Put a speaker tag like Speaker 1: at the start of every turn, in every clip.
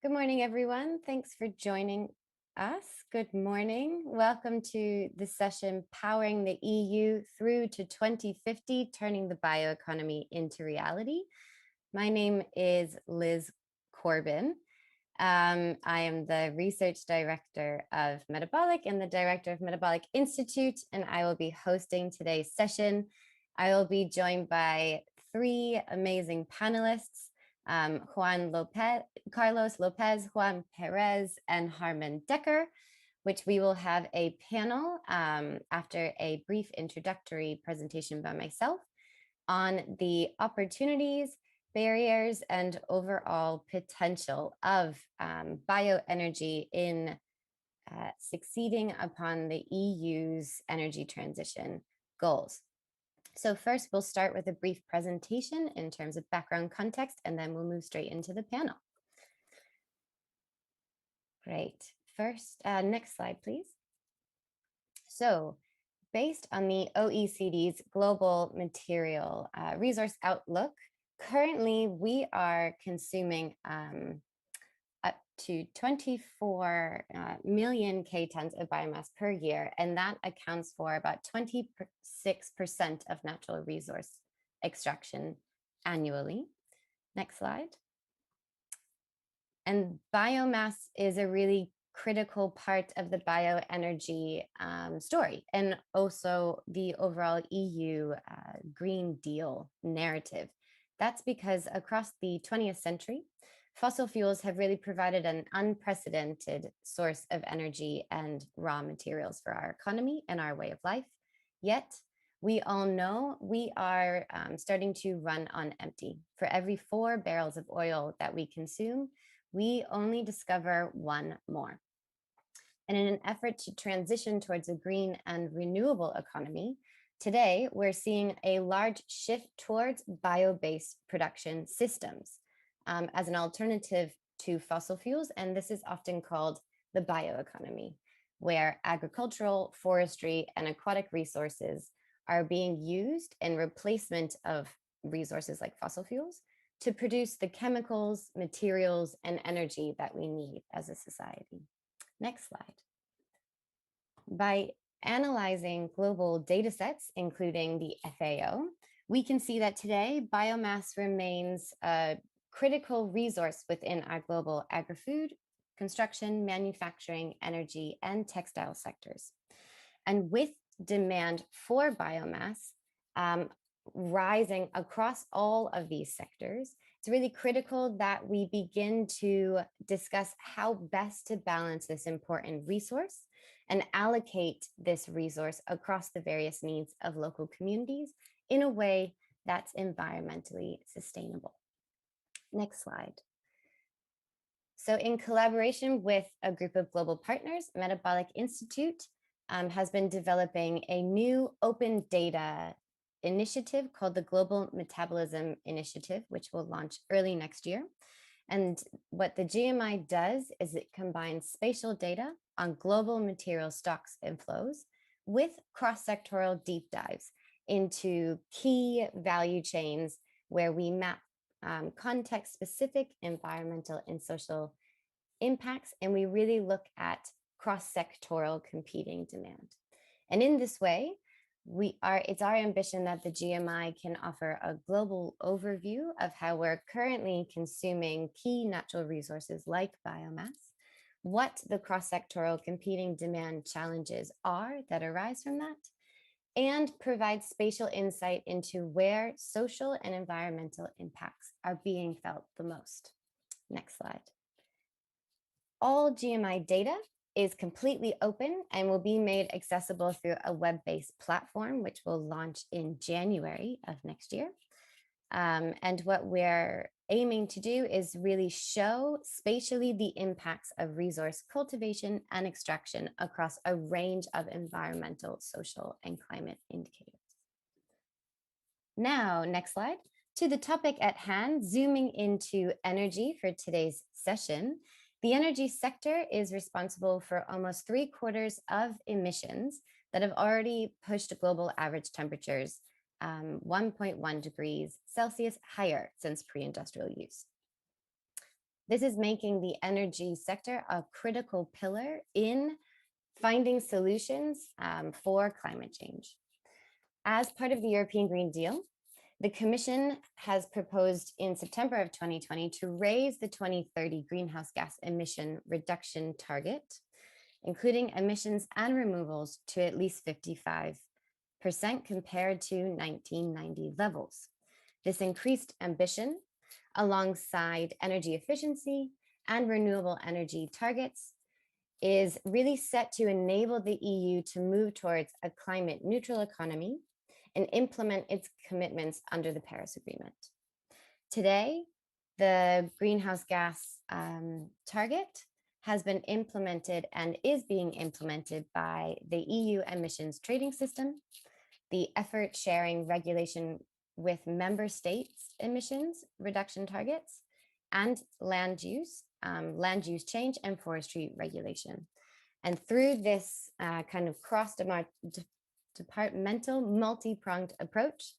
Speaker 1: Good morning, everyone. Thanks for joining us. Good morning. Welcome to the session, Powering the EU Through to 2050, Turning the Bioeconomy into Reality. My name is Liz Corbin. I am the Research Director of Metabolic and the Director of Metabolic Institute, and I will be hosting today's session. I will be joined by three amazing panelists, Carlos Lopez, Juan Perez, and Harman Decker, which we will have a panel after a brief introductory presentation by myself on the opportunities, barriers, and overall potential of bioenergy in succeeding upon the EU's energy transition goals. So first, we'll start with a brief presentation in terms of background context, and then we'll move straight into the panel. Great. First, next slide, please. So based on the OECD's Global Material Resource Outlook, currently we are consuming up to 24 million K-tons of biomass per year, and that accounts for about 26% of natural resource extraction annually. Next slide. And biomass is a really critical part of the bioenergy story, and also the overall EU Green Deal narrative. That's because across the 20th century, fossil fuels have really provided an unprecedented source of energy and raw materials for our economy and our way of life. Yet, we all know we are starting to run on empty. For every 4 barrels of oil that we consume, we only discover one more. And in an effort to transition towards a green and renewable economy, today we're seeing a large shift towards bio-based production systems as an alternative to fossil fuels. And this is often called the bioeconomy, where agricultural, forestry, and aquatic resources are being used in replacement of resources like fossil fuels to produce the chemicals, materials, and energy that we need as a society. Next slide. By analyzing global data sets, including the FAO, we can see that today biomass remains a critical resource within our global agri-food, construction, manufacturing, energy, and textile sectors. And with demand for biomass rising across all of these sectors, it's really critical that we begin to discuss how best to balance this important resource and allocate this resource across the various needs of local communities in a way that's environmentally sustainable. Next slide. So in collaboration with a group of global partners, Metabolic Institute has been developing a new open data initiative called the Global Metabolism Initiative, which will launch early next year. And what the GMI does is it combines spatial data on global material stocks and flows with cross-sectoral deep dives into key value chains where we map context-specific environmental and social impacts, and we really look at cross-sectoral competing demand. And in this way, it's our ambition that the GMI can offer a global overview of how we're currently consuming key natural resources like biomass, what the cross-sectoral competing demand challenges are that arise from that, and provide spatial insight into where social and environmental impacts are being felt the most. Next slide. All GMI data is completely open and will be made accessible through a web-based platform, which will launch in January of next year. And what we're aiming to do is really show spatially the impacts of resource cultivation and extraction across a range of environmental, social, and climate indicators. Now, next slide. To the topic at hand, zooming into energy for today's session, the energy sector is responsible for almost 3/4 of emissions that have already pushed global average temperatures 1.1 degrees Celsius higher since pre-industrial use. This is making the energy sector a critical pillar in finding solutions for climate change. As part of the European Green Deal, the Commission has proposed in September of 2020 to raise the 2030 greenhouse gas emission reduction target, including emissions and removals, to at least 55% compared to 1990 levels. This increased ambition, alongside energy efficiency and renewable energy targets, is really set to enable the EU to move towards a climate neutral economy and implement its commitments under the Paris Agreement. Today, the greenhouse gas target has been implemented and is being implemented by the EU emissions trading system, the effort sharing regulation with member states' emissions reduction targets, and land use change and forestry regulation. And through this kind of cross-departmental, multi-pronged approach,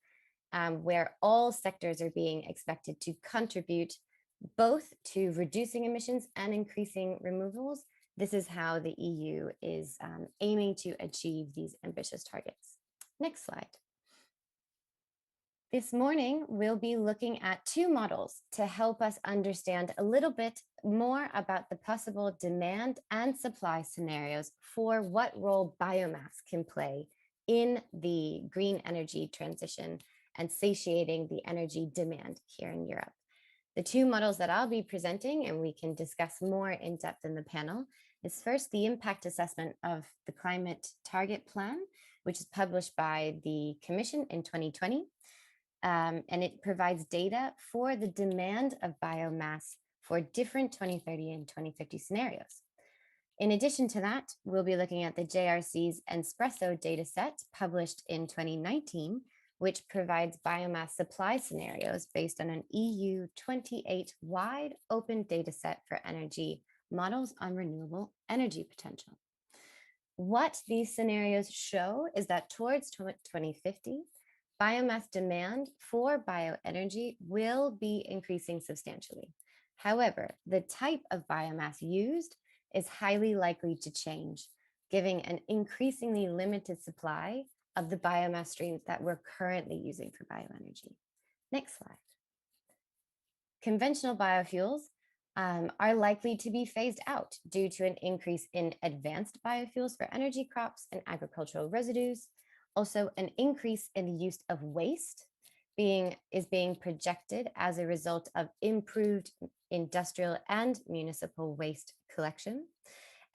Speaker 1: where all sectors are being expected to contribute both to reducing emissions and increasing removals, this is how the EU is aiming to achieve these ambitious targets. Next slide. This morning, we'll be looking at two models to help us understand a little bit more about the possible demand and supply scenarios for what role biomass can play in the green energy transition and satiating the energy demand here in Europe. The two models that I'll be presenting, and we can discuss more in depth in the panel, is first the impact assessment of the climate target plan, which is published by the Commission in 2020. And it provides data for the demand of biomass for different 2030 and 2050 scenarios. In addition to that, we'll be looking at the JRC's Espresso dataset published in 2019, which provides biomass supply scenarios based on an EU 28-wide open dataset for energy models on renewable energy potential. What these scenarios show is that towards 2050, biomass demand for bioenergy will be increasing substantially. However, the type of biomass used is highly likely to change, giving an increasingly limited supply of the biomass streams that we're currently using for bioenergy. Next slide. Conventional biofuels are likely to be phased out due to an increase in advanced biofuels for energy crops and agricultural residues. Also, an increase in the use of waste is being projected as a result of improved industrial and municipal waste collection.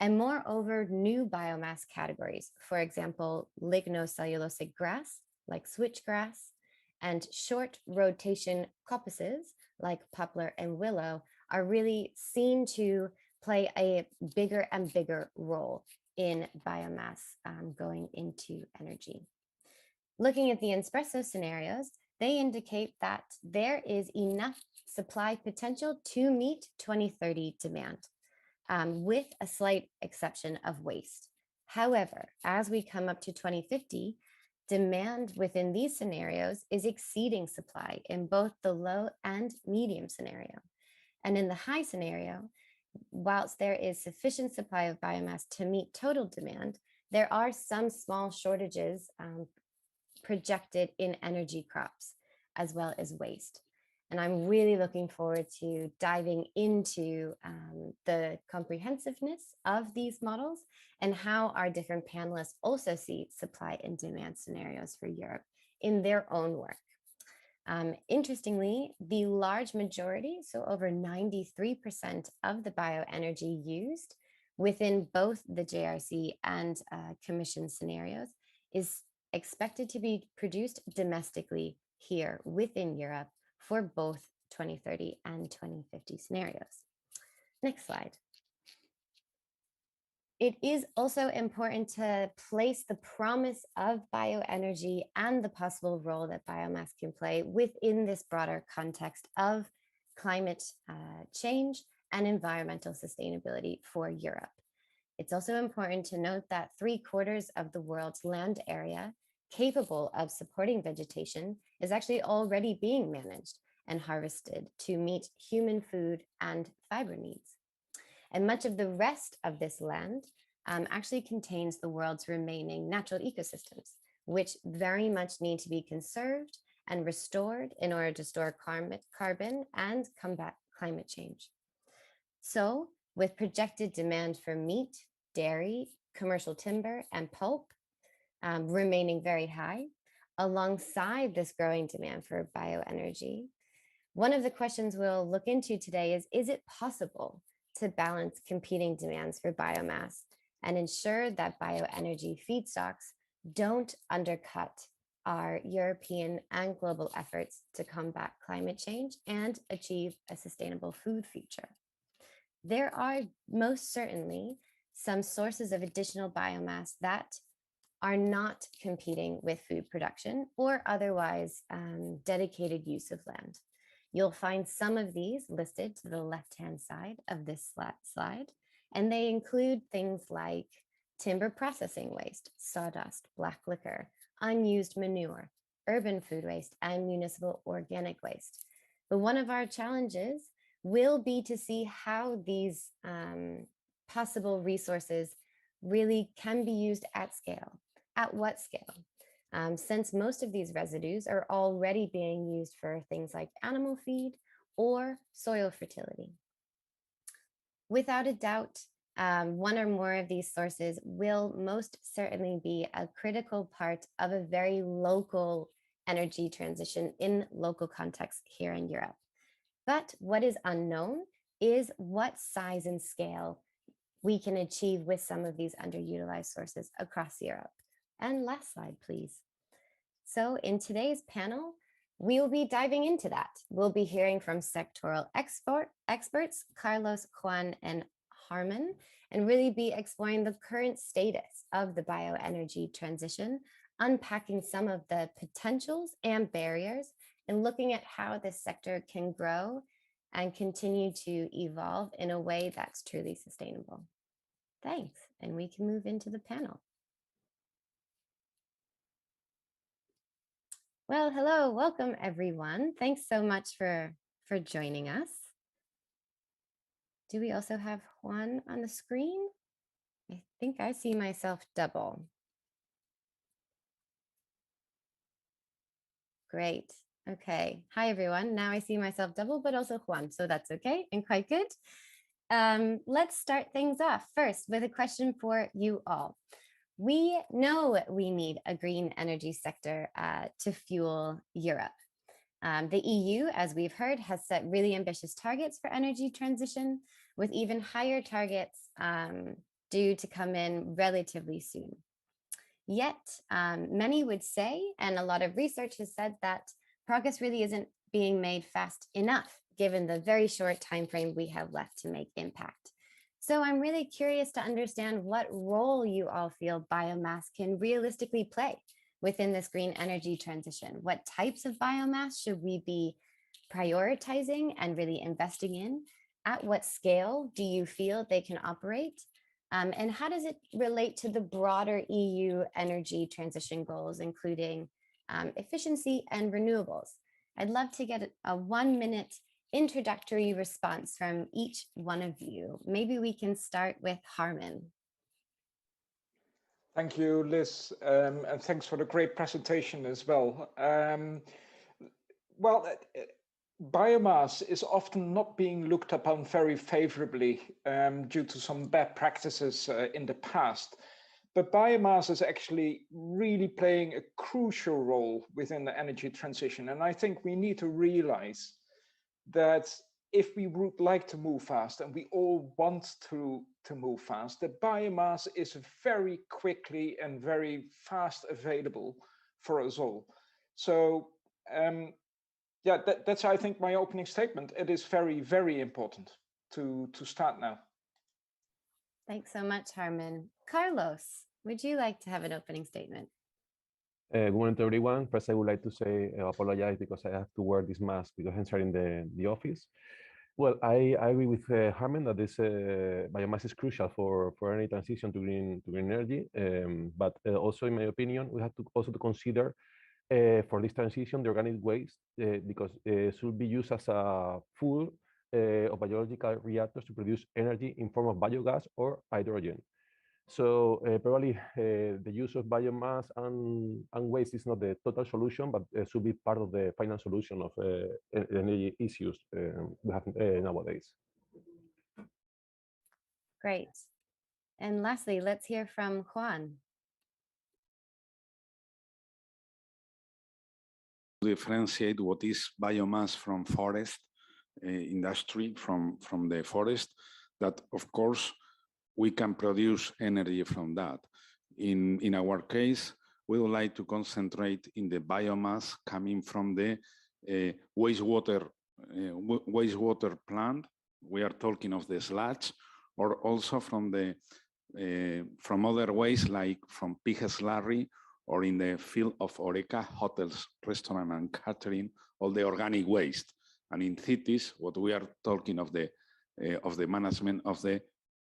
Speaker 1: And moreover, new biomass categories, for example, lignocellulosic grass, like switchgrass, and short rotation coppices, like poplar and willow, are really seen to play a bigger and bigger role in biomass going into energy. Looking at the Espresso scenarios, they indicate that there is enough supply potential to meet 2030 demand, with a slight exception of waste. However, as we come up to 2050, demand within these scenarios is exceeding supply in both the low and medium scenario. And in the high scenario, whilst there is sufficient supply of biomass to meet total demand, there are some small shortages projected in energy crops as well as waste. And I'm really looking forward to diving into the comprehensiveness of these models and how our different panelists also see supply and demand scenarios for Europe in their own work. Interestingly, the large majority, so over 93% of the bioenergy used within both the JRC and Commission scenarios is expected to be produced domestically here within Europe for both 2030 and 2050 scenarios. Next slide. It is also important to place the promise of bioenergy and the possible role that biomass can play within this broader context of climate change and environmental sustainability for Europe. It's also important to note that 3/4 of the world's land area capable of supporting vegetation is actually already being managed and harvested to meet human food and fiber needs. And much of the rest of this land actually contains the world's remaining natural ecosystems, which very much need to be conserved and restored in order to store carbon and combat climate change. So, with projected demand for meat, dairy, commercial timber, and pulp remaining very high, alongside this growing demand for bioenergy, one of the questions we'll look into today is it possible to balance competing demands for biomass and ensure that bioenergy feedstocks don't undercut our European and global efforts to combat climate change and achieve a sustainable food future? There are most certainly some sources of additional biomass that are not competing with food production or otherwise dedicated use of land. You'll find some of these listed to the left-hand side of this slide, and they include things like timber processing waste, sawdust, black liquor, unused manure, urban food waste, and municipal organic waste. But one of our challenges will be to see how these possible resources really can be used at scale. At what scale? Since most of these residues are already being used for things like animal feed or soil fertility. Without a doubt, one or more of these sources will most certainly be a critical part of a very local energy transition in local context here in Europe. But what is unknown is what size and scale we can achieve with some of these underutilized sources across Europe. And last slide, please. So in today's panel, we will be diving into that. We'll be hearing from sectoral experts, Carlos, Juan, and Harman, and really be exploring the current status of the bioenergy transition, unpacking some of the potentials and barriers, and looking at how this sector can grow and continue to evolve in a way that's truly sustainable. Thanks, and we can move into the panel. Well, hello, welcome everyone. Thanks so much for joining us. Do we also have Juan on the screen? I think I see myself double. Great. Okay. Hi, everyone. Now I see myself double, but also Juan, so that's okay and quite good. Let's start things off first with a question for you all. We know we need a green energy sector to fuel Europe. The EU, as we've heard, has set really ambitious targets for energy transition, with even higher targets due to come in relatively soon. Yet, many would say, and a lot of research has said, that progress really isn't being made fast enough, given the very short time frame we have left to make impact. So I'm really curious to understand what role you all feel biomass can realistically play within this green energy transition. What types of biomass should we be prioritizing and really investing in? At what scale do you feel they can operate? And how does it relate to the broader EU energy transition goals, including efficiency and renewables? I'd love to get a 1-minute introductory response from each one of you. Maybe we can start with Harman.
Speaker 2: Thank you, Liz, and thanks for the great presentation as well. Biomass is often not being looked upon very favorably due to some bad practices in the past. But biomass is actually really playing a crucial role within the energy transition. And I think we need to realize that if we would like to move fast, and we all want to move fast, that biomass is very quickly and very fast available for us all. So yeah, that's, I think, my opening statement. It is very, very important to start now.
Speaker 1: Thanks so much, Harman. Carlos, would you like to have an opening statement?
Speaker 3: Good morning to everyone. First, I would like to say apologize because I have to wear this mask because I'm starting the office. Well, I agree with Harman that this biomass is crucial for any transition to green energy. But also, in my opinion, we have to also consider for this transition, the organic waste, because should be used as a fuel of biological reactors to produce energy in form of biogas or hydrogen. So probably the use of biomass and waste is not the total solution, but should be part of the final solution of energy issues we have nowadays.
Speaker 1: Great. And lastly, let's hear from Juan.
Speaker 4: Differentiate what is biomass from forest industry, from the forest, that of course we can produce energy from that. In our case, we would like to concentrate in the biomass coming from the wastewater plant. We are talking of the sludge, or also from the from other ways, like from pig slurry, or in the field of Oreca, hotels, restaurant and catering, all the organic waste. And in cities, what we are talking of the management of the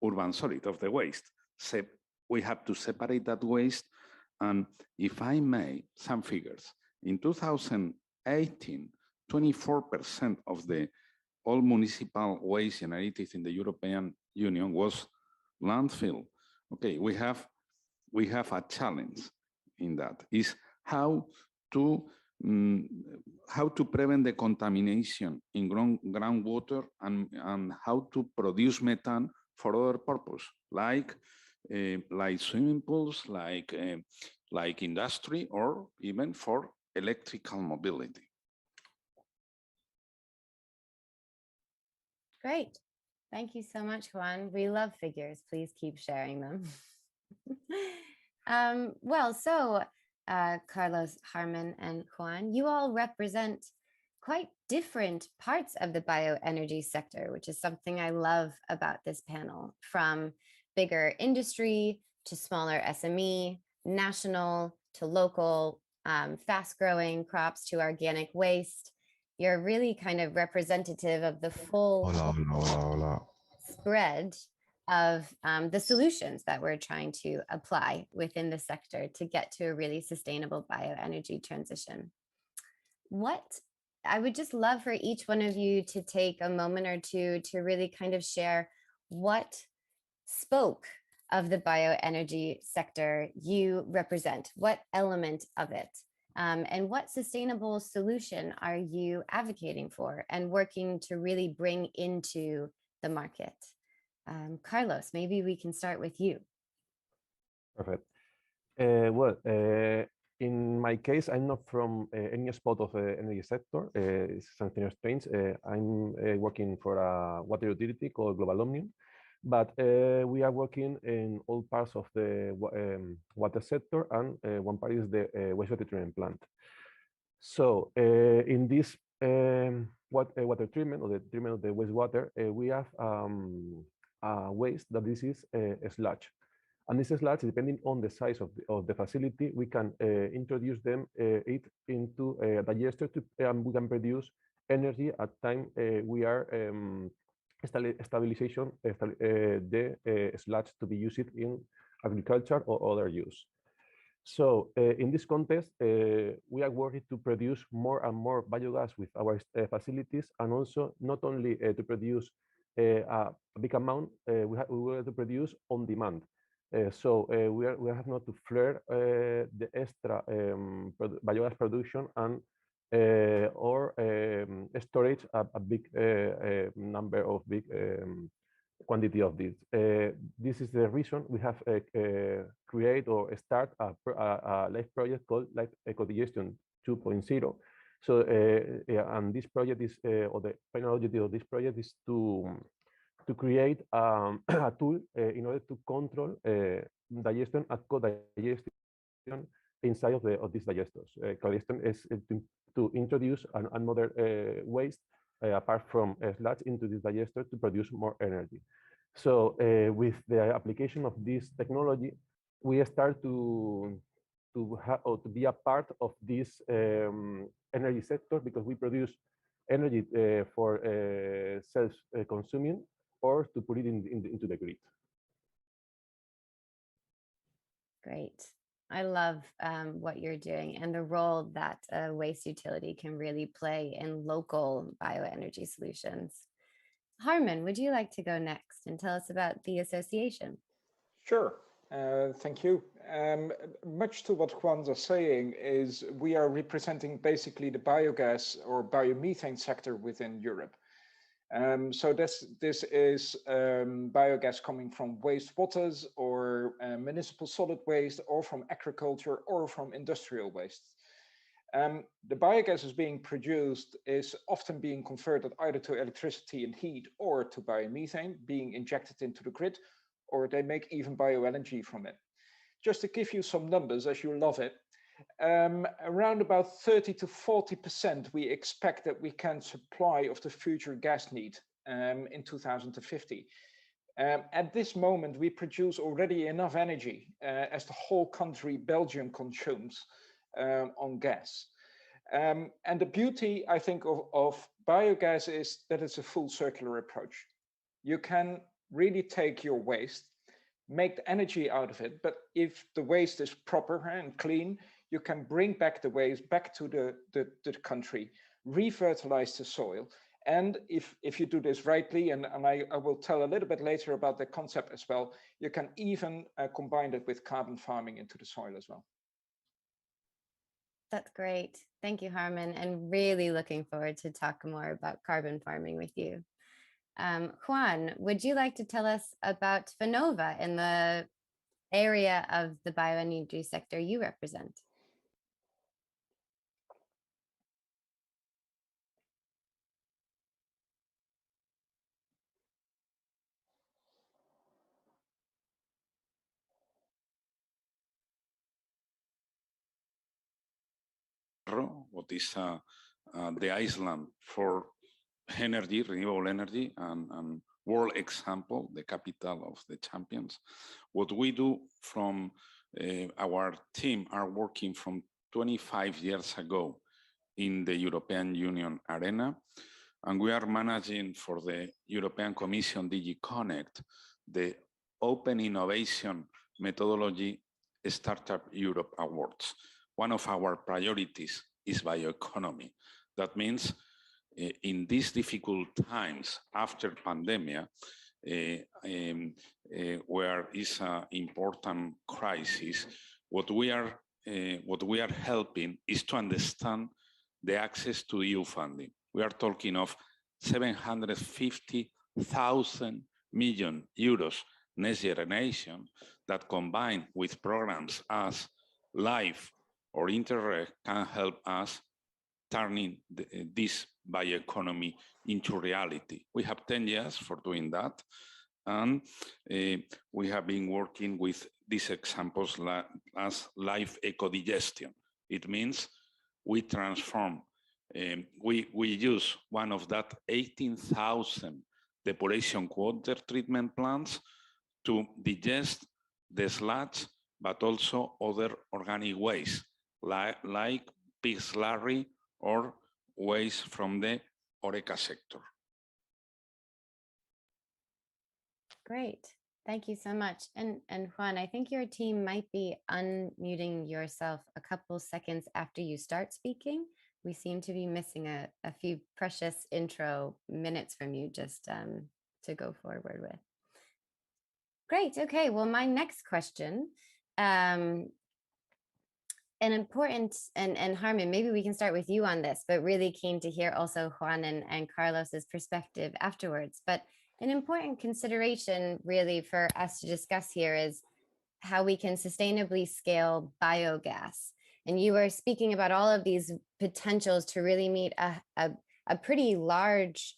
Speaker 4: urban solid, of the waste. So we have to separate that waste. And if I may, some figures. In 2018, 24% of the all municipal waste generated in the European Union was landfill. Okay, we have a challenge in that, is how to prevent the contamination in groundwater, and how to produce methane for other purpose, like swimming pools, like industry, or even for electrical mobility.
Speaker 1: Great. Thank you so much, Juan. We love figures. Please keep sharing them. Carlos, Harman, and Juan, you all represent quite different parts of the bioenergy sector, which is something I love about this panel, from bigger industry to smaller SME, national to local, fast-growing crops to organic waste. You're really kind of representative of the full spread of the solutions that we're trying to apply within the sector to get to a really sustainable bioenergy transition. I would just love for each one of you to take a moment or two to really kind of share what spoke of the bioenergy sector you represent, what element of it, and what sustainable solution are you advocating for and working to really bring into the market? Carlos, maybe we can start with you.
Speaker 3: Perfect. In my case, I'm not from any spot of the energy sector. It's something strange. I'm working for a water utility called Global Omnium, but we are working in all parts of the water sector, and one part is the wastewater treatment plant. So in this water treatment, or the treatment of the wastewater, we have waste that this is sludge. And this sludge, depending on the size of the facility, we can introduce it into a digester, and we can produce energy at time we are stabilization the sludge to be used in agriculture or other use. So in this context, we are working to produce more and more biogas with our facilities, and also not only to produce a big amount, we will to produce on demand. So we have not to flare the extra biogas production and or storage a big number of big quantity of this. This is the reason we have create or start a live project called co-digestion 2.0. So and this project is or the final objective of this project is to create a tool in order to control digestion and co-digestion inside of these digesters. Co-digestion is to introduce another waste apart from sludge into this digester to produce more energy. So with the application of this technology, we start to be a part of this energy sector, because we produce energy for self-consuming, or to put it into the grid.
Speaker 1: Great. I love what you're doing and the role that a waste utility can really play in local bioenergy solutions. Harman, would you like to go next and tell us about the association?
Speaker 2: Sure. Thank you. Much to what Juan's are saying is we are representing basically the biogas or biomethane sector within Europe. So this is biogas coming from wastewaters or municipal solid waste or from agriculture or from industrial waste. The biogas is being produced is often being converted either to electricity and heat or to biomethane being injected into the grid, or they make even bioenergy from it. Just to give you some numbers, as you love it, around about 30 to 40% we expect that we can supply of the future gas need in 2050. At this moment, we produce already enough energy as the whole country, Belgium, consumes on gas. And the beauty, I think, of biogas is that it's a full circular approach. You can really take your waste, make the energy out of it, but if the waste is proper and clean, you can bring back the waste back to the country, re-fertilize the soil. And if you do this rightly, and I will tell a little bit later about the concept as well, you can even combine it with carbon farming into the soil as well.
Speaker 1: That's great. Thank you, Harman, and really looking forward to talk more about carbon farming with you. Juan, would you like to tell us about Vinova in the area of the bioenergy sector you represent?
Speaker 4: What is the Iceland for energy, renewable energy, and world example, the capital of the champions. What we do from our team are working from 25 years ago in the European Union arena, and we are managing for the European Commission DG Connect the Open Innovation Methodology Startup Europe Awards. One of our priorities is bioeconomy. That means in these difficult times after pandemic, where is an important crisis, what we are helping is to understand the access to EU funding. We are talking of 750,000 million euros next generation that combined with programs as LIFE or Interreg can help us turning this bioeconomy into reality. We have 10 years for doing that. And we have been working with these examples as live eco-digestion. It means we transform, we use one of that 18,000 depuration water treatment plants to digest the sludge, but also other organic waste, like pig slurry or waste from the HoReCa sector.
Speaker 1: Great. Thank you so much. And Juan, I think your team might be unmuting yourself a couple seconds after you start speaking. We seem to be missing a few precious intro minutes from you just to go forward with. Great. Okay. Well, my next question, an important, and Harman, maybe we can start with you on this, but really keen to hear also Juan and Carlos's perspective afterwards. But an important consideration really for us to discuss here is how we can sustainably scale biogas. And you were speaking about all of these potentials to really meet a pretty large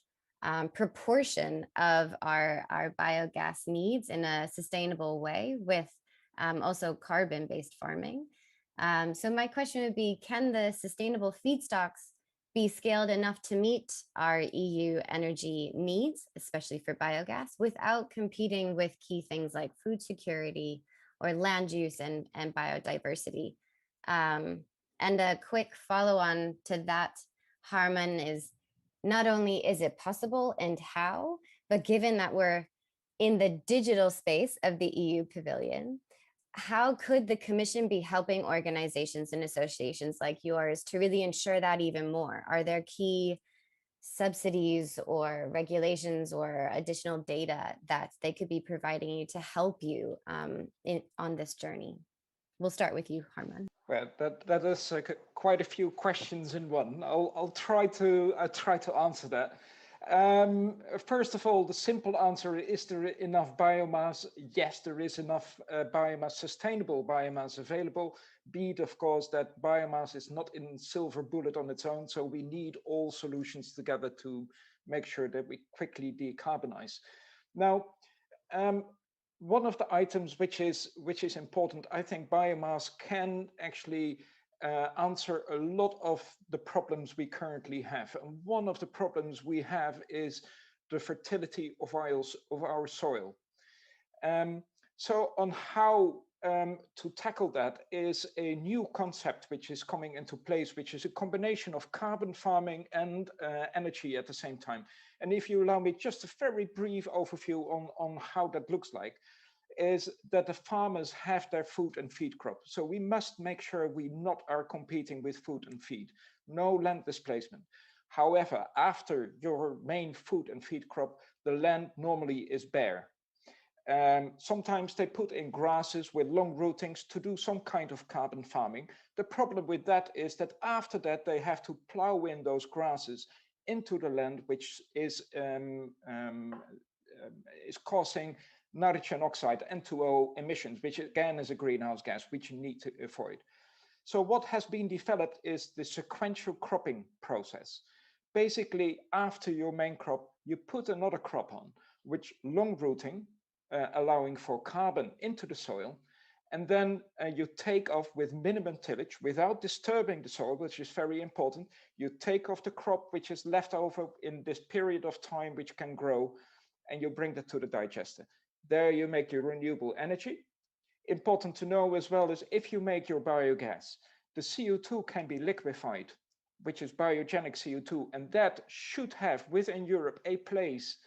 Speaker 1: proportion of our biogas needs in a sustainable way with also carbon-based farming. So my question would be, can the sustainable feedstocks be scaled enough to meet our EU energy needs, especially for biogas, without competing with key things like food security or land use and biodiversity? And a quick follow-on to that, Harman, is not only is it possible and how, but given that we're in the digital space of the EU pavilion, how could the Commission be helping organizations and associations like yours to really ensure that even more? Are there key subsidies or regulations or additional data that they could be providing you to help you on this journey? We'll start with you, Harman.
Speaker 2: Well, that is quite a few questions in one. I'll try to answer that. First of all, the simple answer is there enough biomass? Yes, there is enough biomass, sustainable biomass available. Be it, of course, that biomass is not in silver bullet on its own, so we need all solutions together to make sure that we quickly decarbonize. Now, one of the items which is important, I think biomass can actually answer a lot of the problems we currently have. And one of the problems we have is the fertility of our soil. So on how to tackle that is a new concept which is coming into place, which is a combination of carbon farming and energy at the same time. And if you allow me just a very brief overview on how that looks like, is that the farmers have their food and feed crop. So we must make sure we not are competing with food and feed, no land displacement. However, after your main food and feed crop, the land normally is bare. Sometimes they put in grasses with long rootings to do some kind of carbon farming. The problem with that is that after that, they have to plow in those grasses into the land, which is causing nitrogen oxide, N2O emissions, which again is a greenhouse gas, which you need to avoid. So what has been developed is the sequential cropping process. Basically, after your main crop, you put another crop on, which long rooting, allowing for carbon into the soil, and then you take off with minimum tillage without disturbing the soil, which is very important. You take off the crop which is left over in this period of time which can grow, and you bring that to the digester. There you make your renewable energy. Important to know as well is if you make your biogas, the CO2 can be liquefied, which is biogenic CO2, and that should have within Europe a place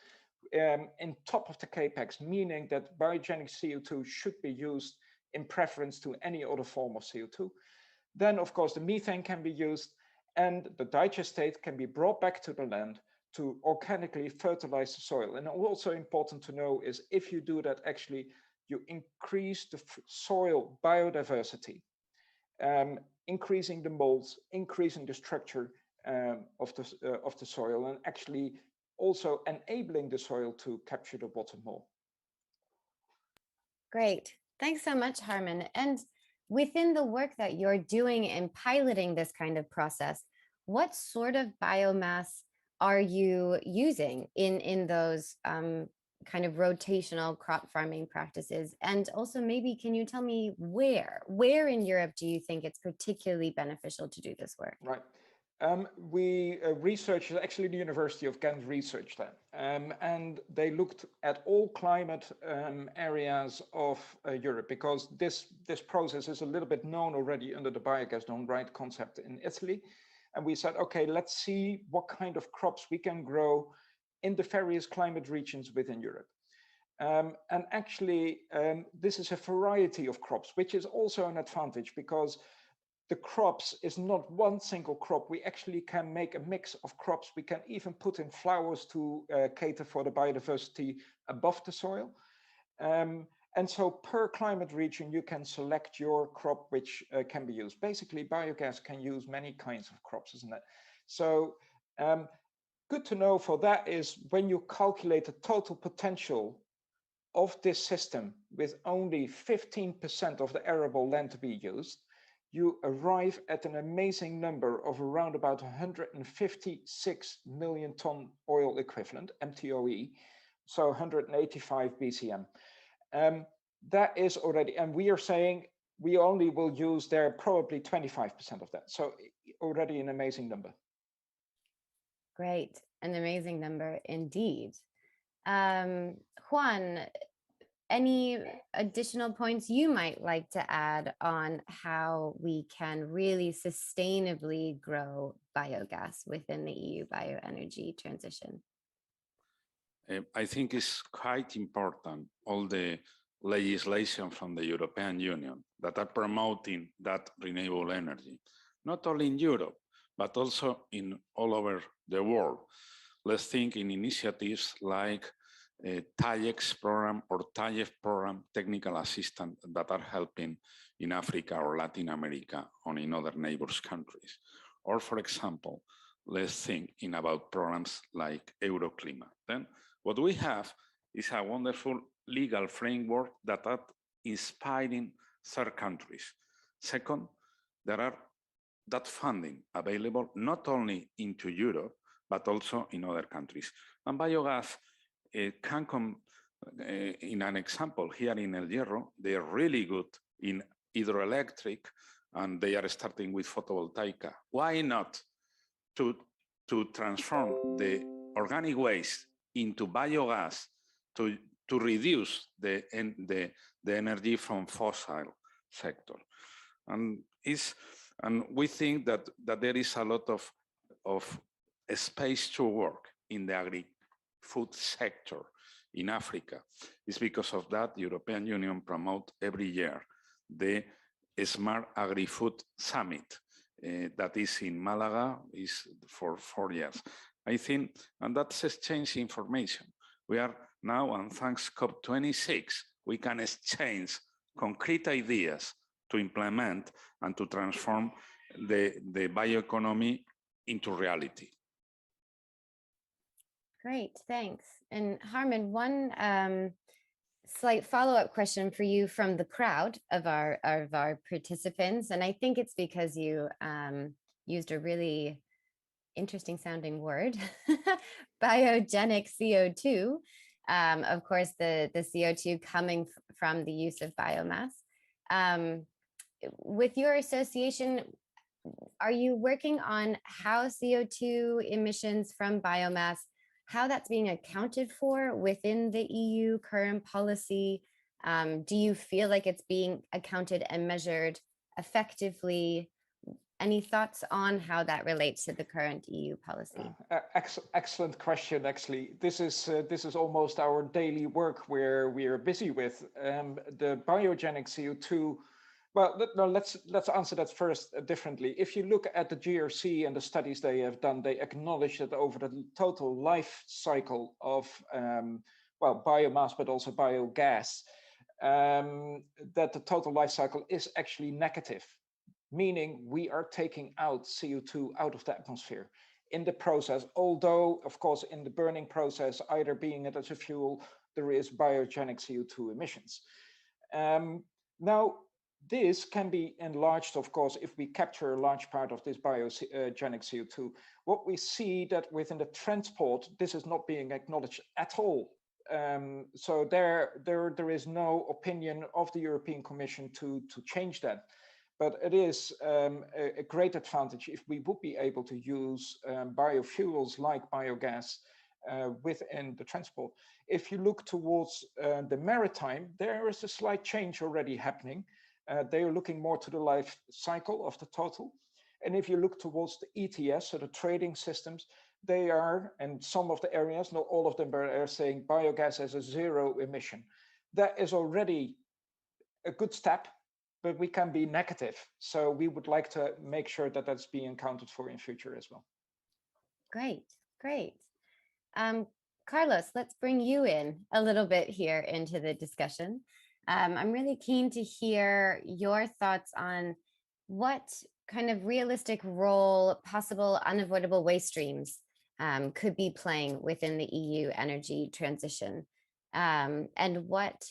Speaker 2: in top of the capex, meaning that biogenic CO2 should be used in preference to any other form of CO2. Then, of course, the methane can be used, and the digestate can be brought back to the land to organically fertilize the soil. And also important to know is if you do that, actually, you increase the soil biodiversity, increasing the molds, increasing the structure of the soil, and actually also enabling the soil to capture the water more.
Speaker 1: Great. Thanks so much, Harman. And within the work that you're doing in piloting this kind of process, what sort of biomass are you using in those kind of rotational crop farming practices? And also maybe can you tell me where in Europe do you think it's particularly beneficial to do this work?
Speaker 2: Right. We researched, actually the University of Ghent researched that, and they looked at all climate areas of Europe, because this process is a little bit known already under the Biogas Done Right concept in Italy. And we said, okay, let's see what kind of crops we can grow in the various climate regions within Europe. And actually, this is a variety of crops, which is also an advantage because the crops is not one single crop. We actually can make a mix of crops. We can even put in flowers to cater for the biodiversity above the soil. And so per climate region, you can select your crop which can be used. Basically, biogas can use many kinds of crops, isn't it? So good to know for that is when you calculate the total potential of this system with only 15% of the arable land to be used, you arrive at an amazing number of around about 156 million ton oil equivalent, MTOE, so 185 BCM. That is already, and we are saying we only will use there probably 25% of that. So already an amazing number.
Speaker 1: Great, an amazing number indeed. Juan, any additional points you might like to add on how we can really sustainably grow biogas within the EU bioenergy transition?
Speaker 4: I think it's quite important, all the legislation from the European Union that are promoting that renewable energy, not only in Europe, but also in all over the world. Let's think in initiatives like TAIEX program or TAIEF program, technical assistance that are helping in Africa or Latin America or in other neighbors countries. Or for example, let's think in about programs like EUClimateAction. Then what we have is a wonderful legal framework that are inspiring third countries. Second, there are that funding available not only into Europe, but also in other countries. And biogas can come in an example here in El Hierro. They are really good in hydroelectric and they are starting with photovoltaic. Why not to transform the organic waste into biogas to reduce the energy from fossil sector? And we think that there is a lot of space to work in the agri-food sector in Africa. It's because of that the European Union promotes every year the Smart Agri-Food Summit that is in Malaga, is for 4 years. I think, and that's exchange information. We are now, and thanks COP26, we can exchange concrete ideas to implement and to transform the bioeconomy into reality.
Speaker 1: Great, thanks. And Harman, one slight follow-up question for you from the crowd of our participants, and I think it's because you used a really interesting sounding word, biogenic CO2. Of course, the CO2 coming from the use of biomass. With your association, are you working on how CO2 emissions from biomass, how that's being accounted for within the EU current policy? Do you feel like it's being accounted and measured effectively? Any thoughts on how that relates to the current EU policy?
Speaker 2: Excellent question, actually. This is almost our daily work where we are busy with. The biogenic CO2, well, no, let's answer that first differently. If you look at the GRC and the studies they have done, they acknowledge that over the total life cycle of, well, biomass, but also biogas, that the total life cycle is actually negative, meaning we are taking out CO2 out of the atmosphere in the process, although, of course, in the burning process, either being it as a fuel, there is biogenic CO2 emissions. Now, this can be enlarged, of course, if we capture a large part of this biogenic CO2. What we see that within the transport, this is not being acknowledged at all. So there is no opinion of the European Commission to change that. But it is a great advantage if we would be able to use biofuels like biogas within the transport. If you look towards the maritime, there is a slight change already happening. They are looking more to the life cycle of the total. And if you look towards the ETS, so the trading systems, they are, and some of the areas, not all of them, but are saying biogas as a zero emission. That is already a good step, but we can be negative. So we would like to make sure that that's being accounted for in future as well.
Speaker 1: Great, great. Carlos, let's bring you in a little bit here into the discussion. I'm really keen to hear your thoughts on what kind of realistic role possible unavoidable waste streams could be playing within the EU energy transition, and what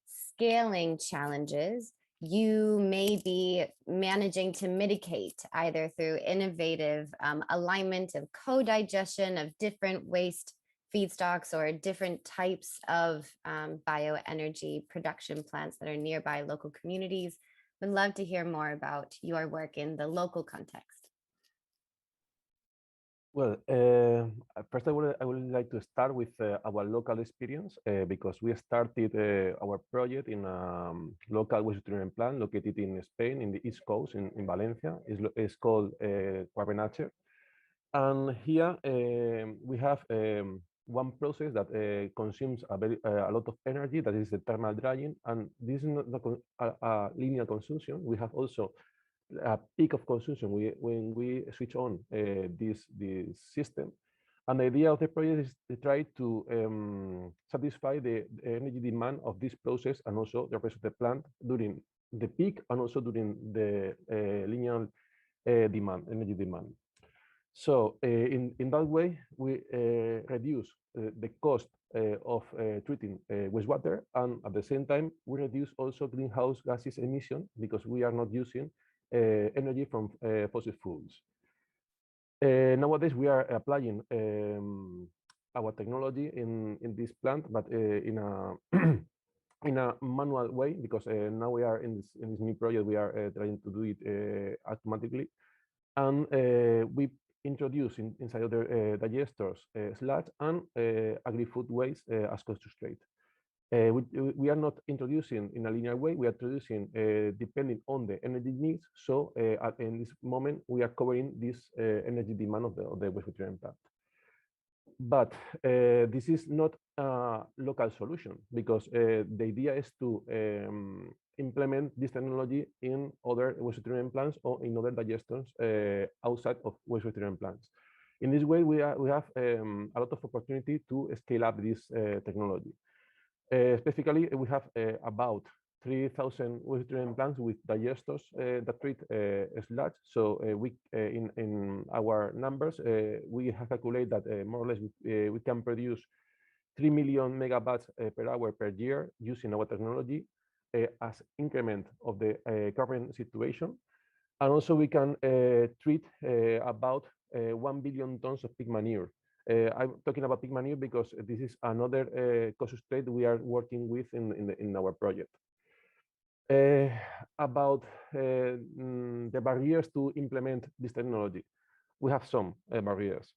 Speaker 1: scaling challenges you may be managing to mitigate, either through innovative alignment of co-digestion of different waste feedstocks or different types of bioenergy production plants that are nearby local communities. Would love to hear more about your work in the local context.
Speaker 3: Well, first I would like to start with our local experience because we started our project in a local waste treatment plant located in Spain, in the East Coast, in Valencia. It's called Cuarbenache. And here we have one process that consumes a lot of energy, that is the thermal drying, and this is not a linear consumption. We have also a peak of consumption when we switch on this system. And the idea of the project is to try to satisfy the energy demand of this process and also the rest of the plant during the peak and also during the linear energy demand. So in that way, we reduce the cost of treating wastewater, and at the same time, we reduce also greenhouse gases emission because we are not using energy from fossil fuels. Nowadays, we are applying our technology in this plant, but in a in a manual way, because now we are in this new project, we are trying to do it automatically, and we introduce inside of the digesters sludge and agri-food waste as substrate. We are not introducing in a linear way. We are introducing depending on the energy needs. So in this moment, we are covering this energy demand of the wastewater treatment plant. But this is not a local solution, because the idea is to implement this technology in other wastewater treatment plants or in other digesters outside of wastewater treatment plants. In this way, we have a lot of opportunity to scale up this technology. Specifically, we have about 3,000 wastewater treatment plants with digesters that treat sludge. So in our numbers, we have calculated that more or less we can produce 3 million megawatts per hour per year using our technology as increment of the current situation. And also we can treat about 1 billion tons of pig manure. I'm talking about pig manure because this is another co-substrate we are working with in our project. About the barriers to implement this technology, we have some barriers.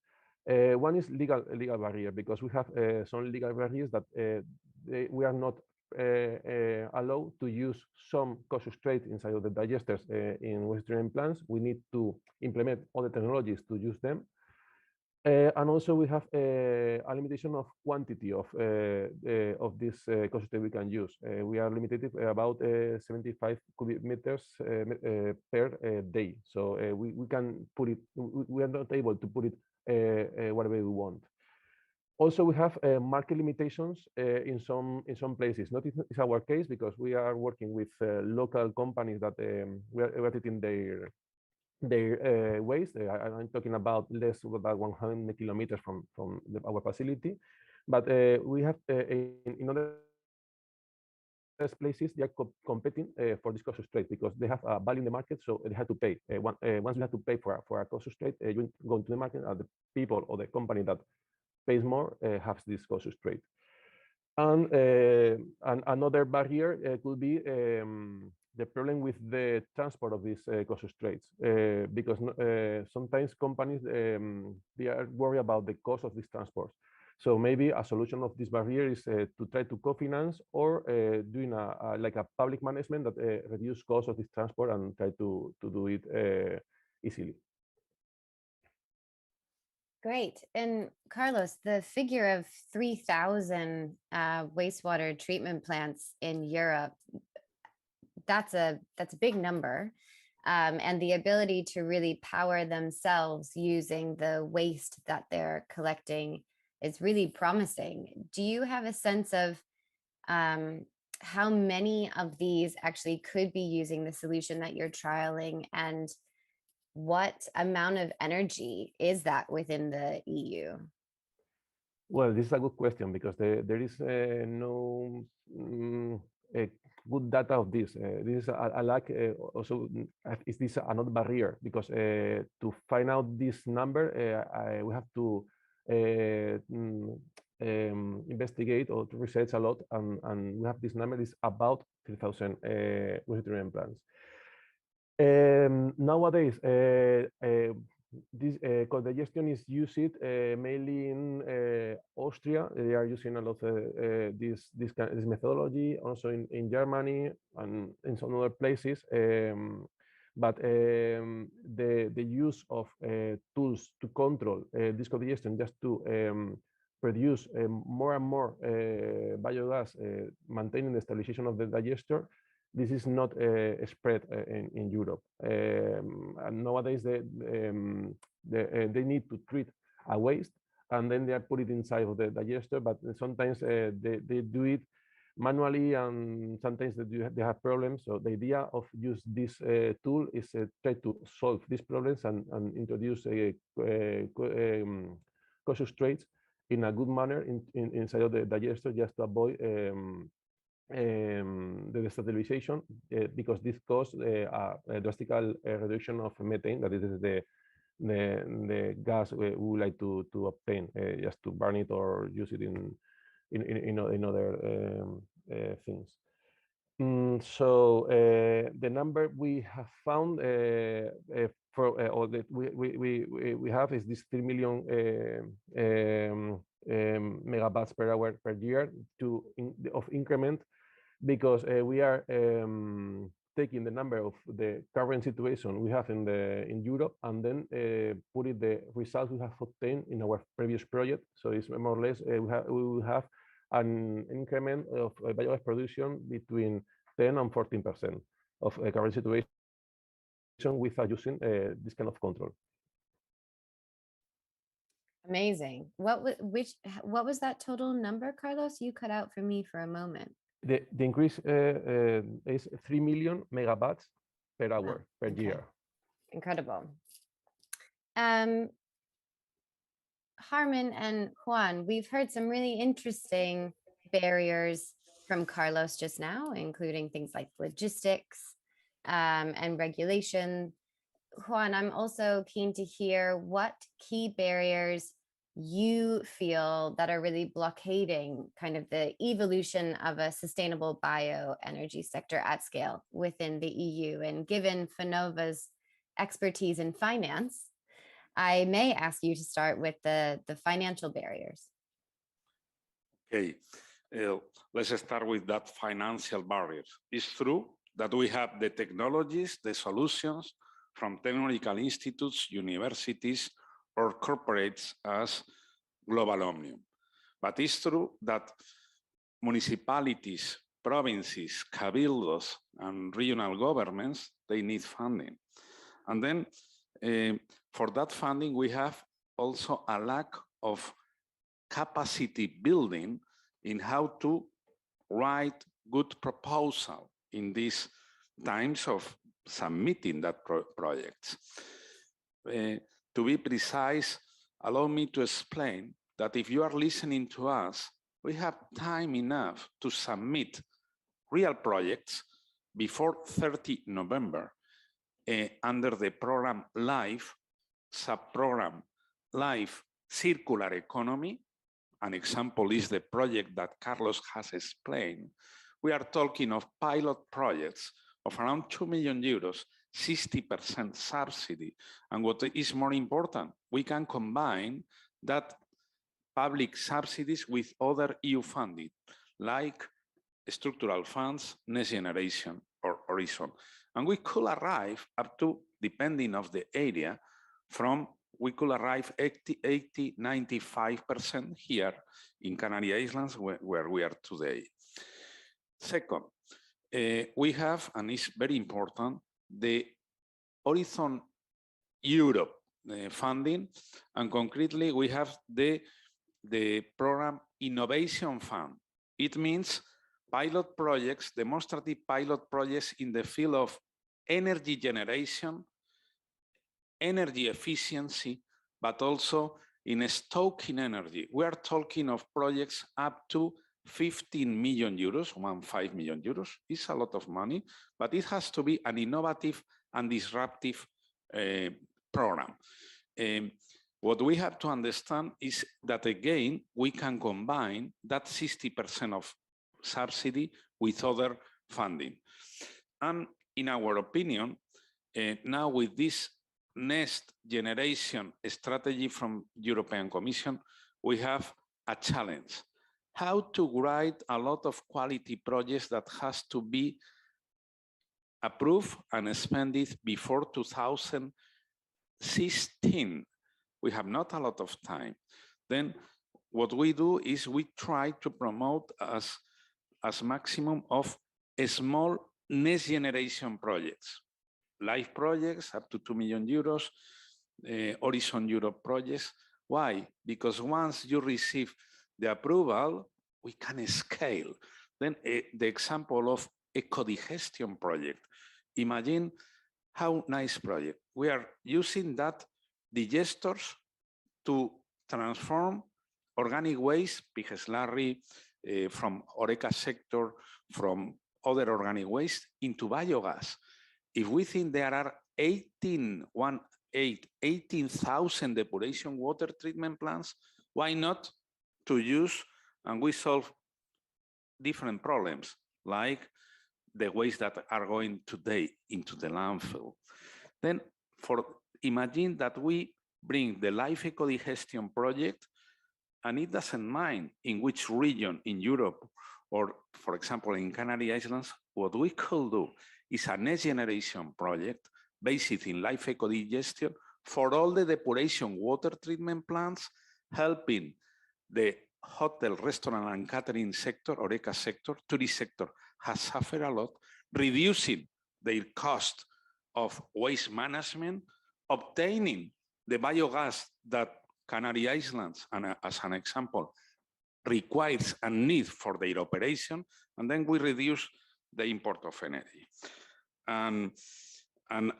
Speaker 3: One is legal barrier, because we have some legal barriers that we are not allowed to use some co-substrate inside of the digesters in waste treatment plants. We need to implement other technologies to use them. And also we have a limitation of quantity of this co-substrate we can use. We are limited about 75 cubic meters per day. So we can put it, we are not able to put it whatever we want. Also, we have market limitations in some places. Not is our case, because we are working with local companies that we are treating their waste. I'm talking about less about 100 kilometers from our facility, but we have in other places they are competing for this co-substrate because they have a value in the market, so they have to pay. Once you have to pay for a co-substrate, you go to the market, and the people or the company that pays more has this co-substrate. And another barrier could be the problem with the transport of these co-substrates, because sometimes companies they are worried about the cost of these transports. So maybe a solution of this barrier is to try to co-finance or doing like a public management that reduce cost of this transport and try to do it easily.
Speaker 1: Great. And Carlos, the figure of 3,000 wastewater treatment plants in Europe, that's a big number. And the ability to really power themselves using the waste that they're collecting is really promising. Do you have a sense of how many of these actually could be using the solution that you're trialing, and what amount of energy is that within the EU?
Speaker 3: Well, this is a good question, because there is no good data of this. This is a lack. Also, is this another barrier? Because to find out this number, we have to investigate or to research a lot, and we have this number is about 3,000 waste treatment plants. Nowadays, this co-digestion is used mainly in Austria. They are using a lot of this methodology, also in Germany and in some other places. But the use of tools to control this co-digestion, just to produce more and more biogas, maintaining the stabilization of the digester, this is not spread in Europe. And nowadays, they need to treat a waste, and then they are put it inside of the digester, but sometimes they do it manually, and sometimes they have problems. So the idea of use this tool is try to solve these problems and introduce co-substrates in a good manner inside of the digester, just to avoid the destabilization, because this causes a drastic reduction of methane. That is the gas we would like to obtain, just to burn it or use it in other things. So the number we have found or that we have is this 3 million megawatts per hour per year of increment, because we are taking the number of the current situation we have in Europe, and then putting the results we have obtained in our previous project. So it's more or less we will have an increment of biogas production between 10 and 14% of current situation without using this kind of control.
Speaker 1: Amazing. What was that total number, Carlos? You cut out for me for a moment.
Speaker 3: The increase is 3 million megawatts per hour per year.
Speaker 1: Incredible. Harman and Juan, we've heard some really interesting barriers from Carlos just now, including things like logistics and regulation. Juan, I'm also keen to hear what key barriers you feel that are really blockading kind of the evolution of a sustainable bioenergy sector at scale within the EU. And given Vinova's expertise in finance, I may ask you to start with the financial barriers.
Speaker 4: Okay, let's start with that financial barrier. It's true that we have the technologies, the solutions from technological institutes, universities, or corporates as Global Omnium. But it's true that municipalities, provinces, cabildos, and regional governments, they need funding. And then for that funding, we have also a lack of capacity building in how to write good proposal in these times of submitting that projects. To be precise, allow me to explain that if you are listening to us, we have time enough to submit real projects before 30 November under the program LIFE, sub-program LIFE Circular Economy. An example is the project that Carlos has explained. We are talking of pilot projects of around 2 million euros, 60% subsidy. And what is more important, we can combine that public subsidies with other EU funding, like structural funds, Next Generation, or Horizon. And we could arrive up to, depending on the area, we could arrive 80, 95% here in Canary Islands, where we are today. Second, we have, and it's very important, the Horizon Europe funding, and concretely we have the program Innovation Fund. It means pilot projects, demonstrative pilot projects in the field of energy generation, energy efficiency, but also in stoking energy. We are talking of projects up to 15 million euros, 15 million euros. It's a lot of money, but it has to be an innovative and disruptive program. What we have to understand is that, again, we can combine that 60% of subsidy with other funding. And in our opinion, now with this next generation strategy from European Commission, we have a challenge. How to write a lot of quality projects that has to be approved and expanded before 2016. We have not a lot of time. Then what we do is we try to promote as maximum of small next generation projects, live projects up to 2 million euros, Horizon Europe projects. Why? Because once you receive the approval, we can scale. Then the example of a co-digestion project. Imagine how nice project. We are using that digesters to transform organic waste, pig slurry, from Horeca sector, from other organic waste into biogas. If we think there are 18,000 depuration water treatment plants, why not to use, and we solve different problems like the waste that are going today into the landfill. Then imagine that we bring the live eco-digestion project, and it doesn't mind in which region in Europe, or for example, in Canary Islands. What we could do is a next generation project based in live eco-digestion for all the depuration water treatment plants, helping the hotel, restaurant, and catering sector, Horeca sector, tourist sector has suffered a lot, reducing their cost of waste management, obtaining the biogas that Canary Islands, and as an example, requires and needs for their operation, and then we reduce the import of energy. And I'm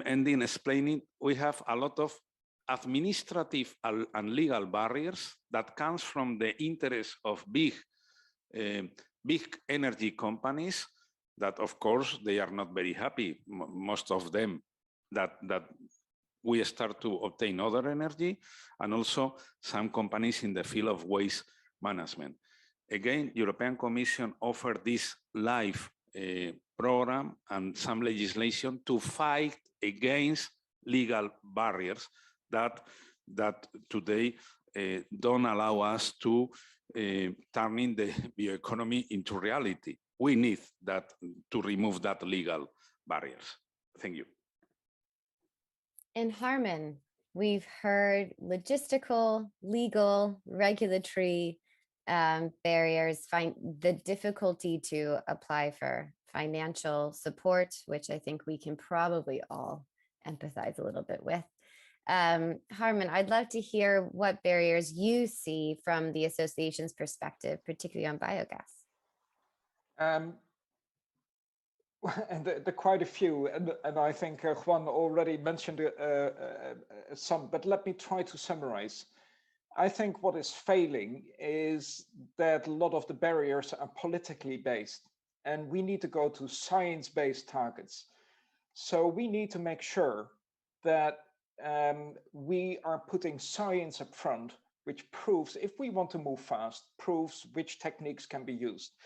Speaker 4: ending explaining, we have a lot of administrative and legal barriers that comes from the interest of big energy companies that, of course, they are not very happy, most of them, that we start to obtain other energy, and also some companies in the field of waste management. Again, European Commission offered this live program and some legislation to fight against legal barriers that today don't allow us to turning the bioeconomy into reality. We need that to remove that legal barriers. Thank you.
Speaker 1: And Harman, we've heard logistical, legal, regulatory barriers, the difficulty to apply for financial support, which I think we can probably all empathize a little bit with. Harman, I'd love to hear what barriers you see from the association's perspective, particularly on biogas.
Speaker 2: And there are quite a few, and I think Juan already mentioned some, but let me try to summarize. I think what is failing is that a lot of the barriers are politically based, and we need to go to science-based targets. So we need to make sure that we are putting science up front, which proves, if we want to move fast, proves which techniques can be used.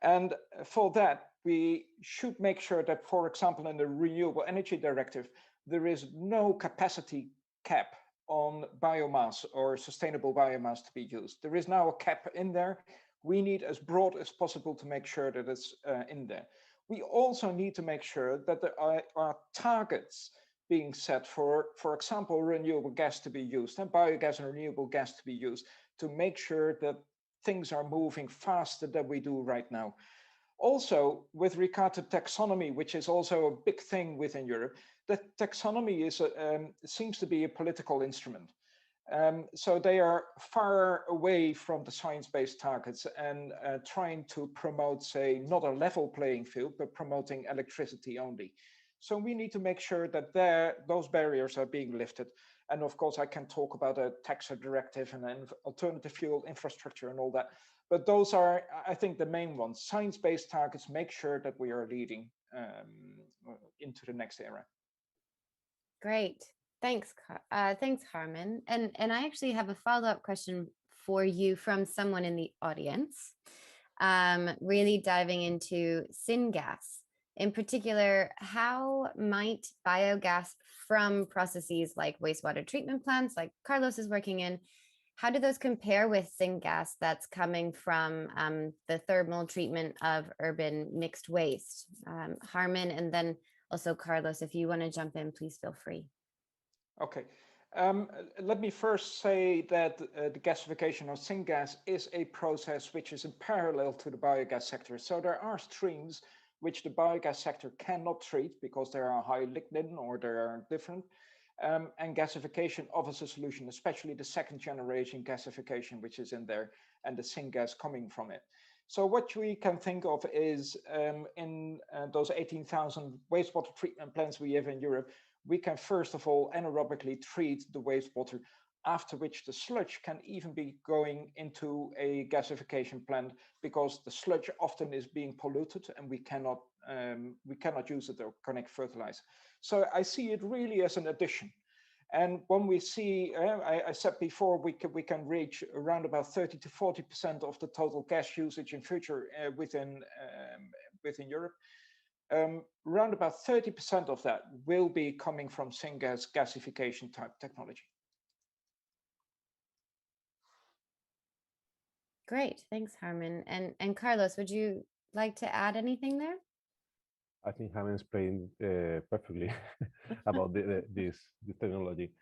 Speaker 2: And for that, we should make sure that, for example, in the Renewable Energy Directive, there is no capacity cap on biomass or sustainable biomass to be used. There is now a cap in there. We need as broad as possible to make sure that it's in there. We also need to make sure that there are targets being set for example, renewable gas to be used and biogas and renewable gas to be used, to make sure that things are moving faster than we do right now. Also, with regard to taxonomy, which is also a big thing within Europe, that taxonomy is seems to be a political instrument. So they are far away from the science-based targets and trying to promote, say, not a level playing field, but promoting electricity only. So we need to make sure that those barriers are being lifted. And of course, I can talk about a tax directive and an alternative fuel infrastructure and all that. But those are, I think, the main ones. Science-based targets make sure that we are leading into the next era.
Speaker 1: Great. Thanks, Harman. And I actually have a follow-up question for you from someone in the audience, really diving into syngas. In particular, how might biogas from processes like wastewater treatment plants, like Carlos is working in, how do those compare with syngas that's coming from the thermal treatment of urban mixed waste? Harman, and then also Carlos, if you want to jump in, please feel free.
Speaker 2: Okay. Let me first say that the gasification of syngas is a process which is in parallel to the biogas sector. So there are streams which the biogas sector cannot treat because they are high lignin or they are different. And gasification offers a solution, especially the second generation gasification, which is in there, and the syngas coming from it. So what we can think of is in those 18,000 wastewater treatment plants we have in Europe, we can first of all anaerobically treat the wastewater, after which the sludge can even be going into a gasification plant because the sludge often is being polluted and we cannot use it as organic fertilizer. So I see it really as an addition. And when we see, I said before, we can reach around about 30 to 40% of the total gas usage in future within Europe. Around about 30% of that will be coming from syngas gasification type technology.
Speaker 1: Great, thanks, Harman. And Carlos, would you like to add anything there?
Speaker 3: I think Harman explained perfectly about this technology.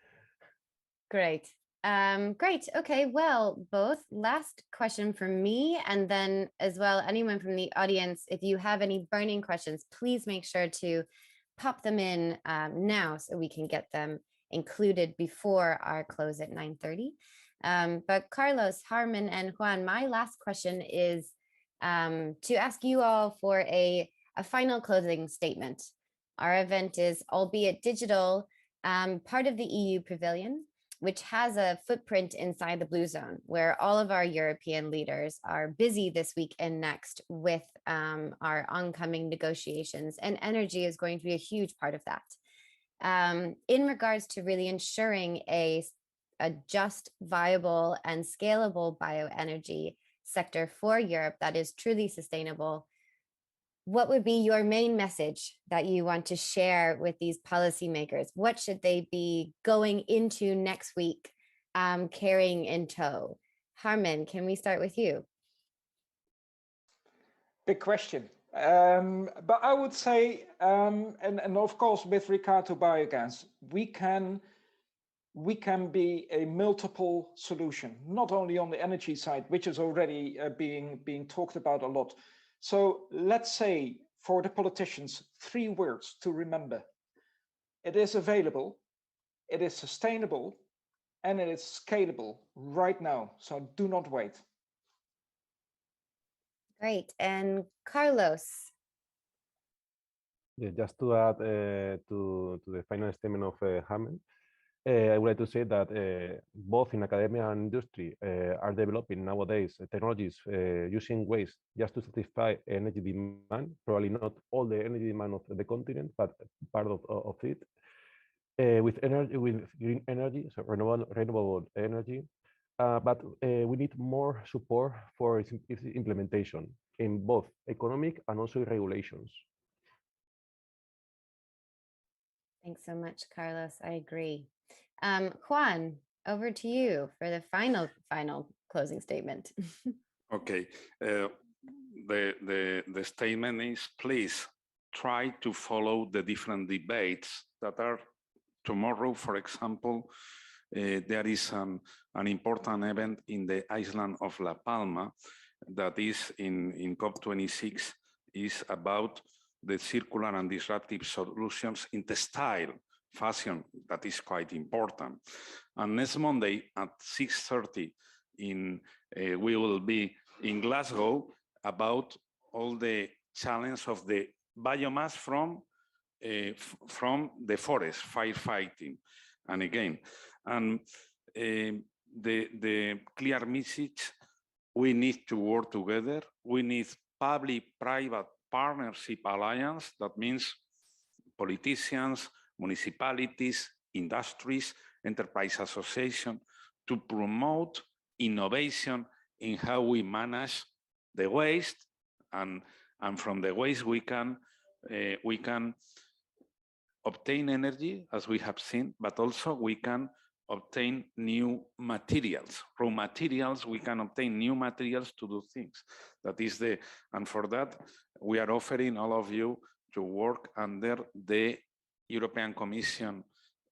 Speaker 1: Great. Great. Okay. Well, both last question from me, and then as well, anyone from the audience, if you have any burning questions, please make sure to pop them in now so we can get them included before our close at 9:30. But Carlos, Harman, and Juan, my last question is to ask you all for a final closing statement. Our event is, albeit digital, part of the EU Pavilion, which has a footprint inside the Blue Zone, where all of our European leaders are busy this week and next with our oncoming negotiations, and energy is going to be a huge part of that. In regards to really ensuring a just, viable, and scalable bioenergy sector for Europe that is truly sustainable, what would be your main message that you want to share with these policymakers? What should they be going into next week carrying in tow? Harman, can we start with you?
Speaker 2: Big question. But I would say, and of course, with regard to biogas, we can be a multiple solution, not only on the energy side, which is already being talked about a lot. So let's say for the politicians, 3 words to remember. It is available, it is sustainable, and it is scalable right now. So do not wait.
Speaker 1: Great. And Carlos?
Speaker 3: Yeah, just to add to the final statement of Harman, I would like to say that both in academia and industry are developing nowadays technologies using waste just to satisfy energy demand, probably not all the energy demand of the continent, but part of it, with green energy, so renewable energy. But we need more support for its implementation in both economic and also regulations.
Speaker 1: Thanks so much, Carlos. I agree. Juan, over to you for the final closing statement.
Speaker 4: Okay. The statement is, please try to follow the different debates that are tomorrow. For example, there is an important event in the island of La Palma that is in COP26, is about the circular and disruptive solutions in textile fashion. That is quite important. And next Monday at 6:30 we will be in Glasgow about all the challenge of the biomass from the forest, firefighting. And again, and the clear message, we need to work together. We need public-private partnership alliance. That means politicians, municipalities, industries, enterprise association, to promote innovation in how we manage the waste, and from the waste we can obtain energy, as we have seen, but also we can obtain new materials, raw materials. We can obtain new materials to do things. That is and for that we are offering all of you to work under the European Commission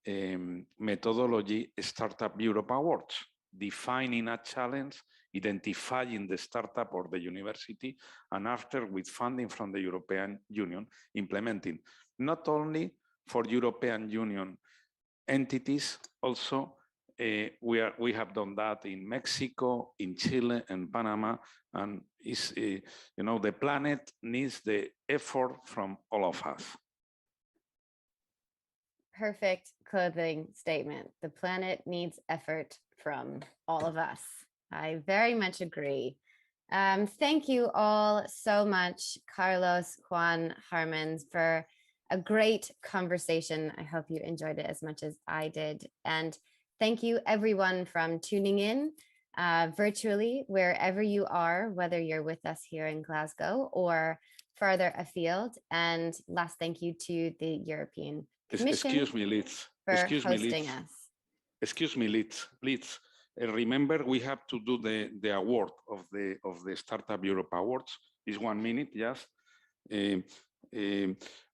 Speaker 4: methodology Startup Europe Awards, defining a challenge, identifying the startup or the university, and after, with funding from the European Union, implementing not only for European Union entities, also we have done that in Mexico, in Chile, and Panama, and the planet needs the effort from all of us.
Speaker 1: Perfect clothing statement. The planet needs effort from all of us. I very much agree. Thank you all so much, Carlos, Juan, Harman, for a great conversation. I hope you enjoyed it as much as I did. And thank you everyone from tuning in virtually, wherever you are, whether you're with us here in Glasgow or farther afield. And last thank you to the European Commission.
Speaker 4: Excuse me, Liz.
Speaker 1: For hosting us.
Speaker 4: Excuse me, Liz. Remember, we have to do the award of the Startup Europe Awards. It's 1 minute, yes.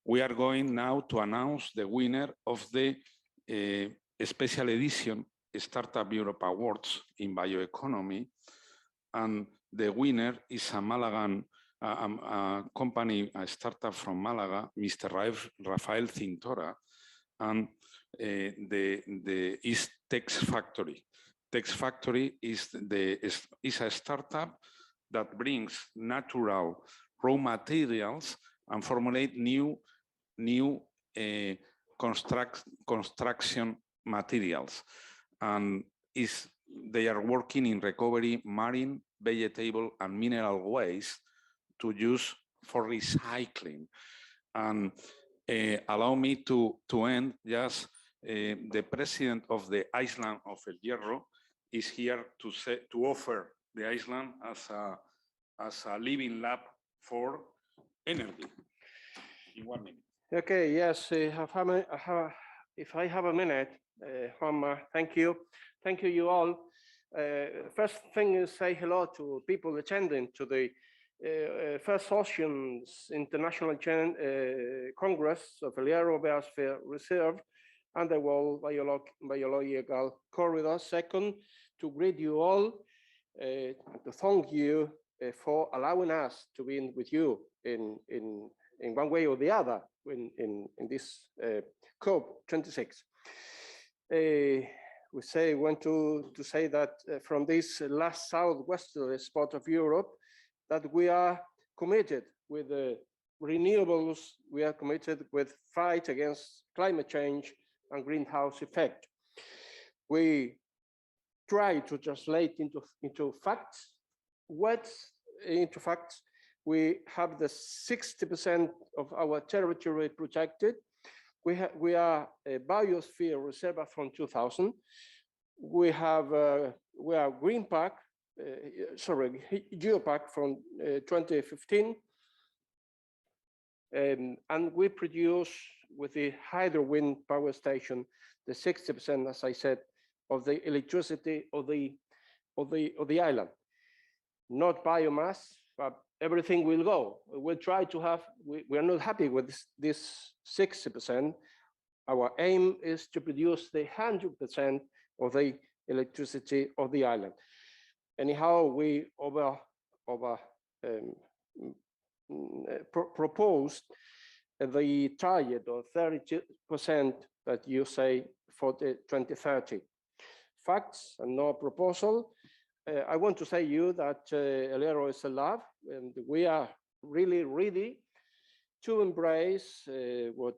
Speaker 4: We are going now to announce the winner of the special edition Startup Europe Awards in bioeconomy, and the winner is a Malagan company, a startup from Malaga, Mr. Rafael Cintora, and the is Tex Factory. Tex Factory is a startup that brings natural raw materials and formulate new construction materials, and they are working in recovery marine, vegetable, and mineral waste to use for recycling. And allow me to end just the president of the island of El Hierro is here to offer the island as a living lab for energy. In 1 minute.
Speaker 5: Okay, yes, if I have a minute, Juanma, thank you. Thank you all. First thing is say hello to people attending to the First Oceans International Congress of El Hierro Biosphere Reserve and the World Biological Corridor. Second, to greet you all, to thank you for allowing us to be with you in one way or the other in this COP26. We want to say that from this last southwestern spot of Europe, that we are committed with the renewables, we are committed with fight against climate change and greenhouse effect. We try to translate into facts. Into facts? We have the 60% of our territory protected. We are a biosphere reserve from 2000. We are green park, geopark from 2015. And we produce with the hydro wind power station the 60%, as I said, of the electricity of the island. Not biomass, but everything will go. We'll try to have, we are not happy with this 60%. Our aim is to produce the 100% of the electricity of the island. Anyhow, we proposed the target of 30% that you say for the 2030. Facts and no proposal. I want to say you that El Hierro is alive, and we are really ready to embrace what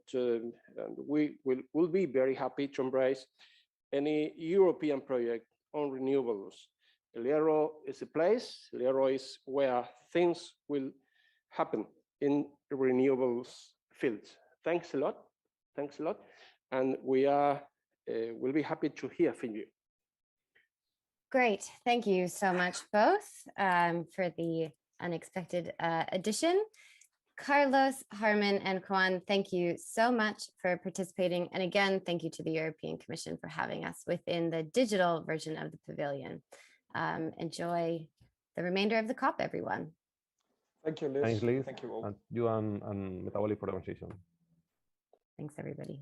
Speaker 5: we will be very happy to embrace any European project on renewables. El Hierro is a place, El Hierro is where things will happen in the renewables fields. Thanks a lot, and we will be happy to hear from you.
Speaker 1: Great, thank you so much both for the unexpected addition. Carlos, Harman, and Juan, thank you so much for participating. And again, thank you to the European Commission for having us within the digital version of the pavilion. Enjoy the remainder of the COP, everyone.
Speaker 2: Thank you, Liz.
Speaker 3: Thanks, Liz.
Speaker 2: Thank you all.
Speaker 3: And you and Metabolic for the conversation.
Speaker 1: Thanks, everybody.